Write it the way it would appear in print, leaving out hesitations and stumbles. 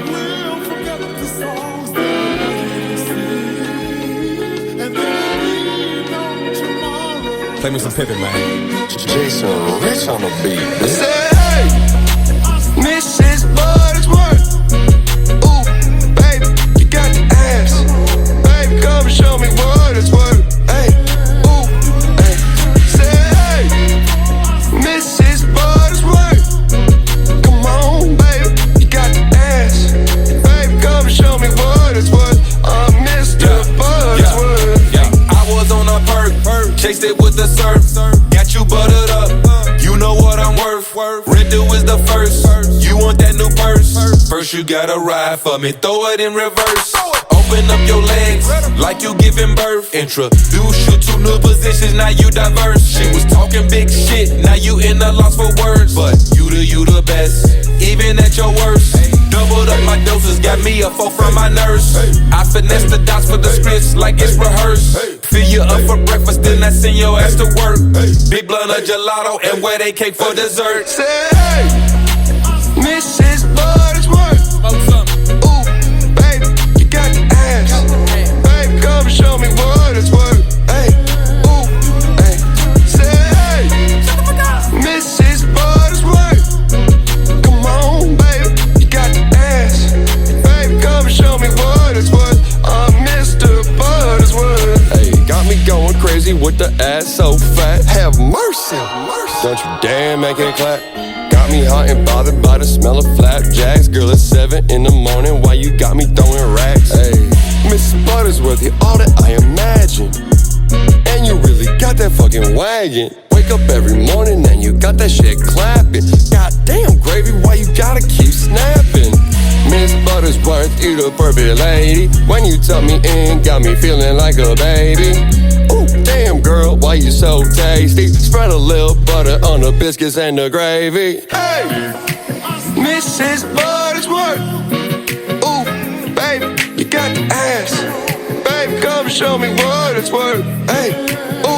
will forget the songs they sing, and there'll be no tomorrow. Play me some Pippin, man. Jason Rich on the beat. I said, hey, Mrs. Buttersworth. Ooh, baby, you got the ass. Baby, come and show me what it's worth. Hey, ooh, hey. Said, hey, Mrs. Buttersworth. Come on, baby, you got the ass. Baby, come and show me what it's worth. I'm Mr. Buttersworth. Yeah, I was on a perk, chased it with the surf. Got you buttered up, you know what I'm worth. Rindu is the first, you want that new purse. First you gotta ride for me, throw it in reverse. Open up your legs, like you giving birth. Introduce you to new positions, now you diverse. She was talking big shit, now you in the loss for words. But you the best, even at your worst. Doubled up my doses, got me a 4 from my nurse. I finesse the dots for the scripts like it's rehearsed. Fill you up for breakfast, then I send your ass to work. Big blunt of gelato and wear they cake for dessert. Say, hey, Mrs. Buttersworth. Ooh, baby, you got the ass. Baby, come and show me what it's worth. Hey, ooh, hey. Say, hey, Mrs. Buttersworth. Come on, baby, you got the ass. Baby, come and show me what it's worth. I'm Mr. Buttersworth. Hey, got me going crazy with the ass so fat. Have mercy, don't you dare make it clap. Got me hot and bothered by the smell of flapjacks. Girl, it's 7 in the morning, why you got me throwing racks? Hey, Miss Buttersworth, you're all that I imagine. And you really got that fucking wagon. Wake up every morning and you got that shit clapping. Goddamn gravy, why you gotta keep snapping? Miss Buttersworth, you the perfect lady. When you tuck me in, got me feeling like a baby. Ooh, damn girl, why you so tasty? Spread a little butter on the biscuits and the gravy. Hey, Mrs. Buttersworth. Ooh, baby, you got the ass. Baby, come and show me what it's worth. Hey, ooh.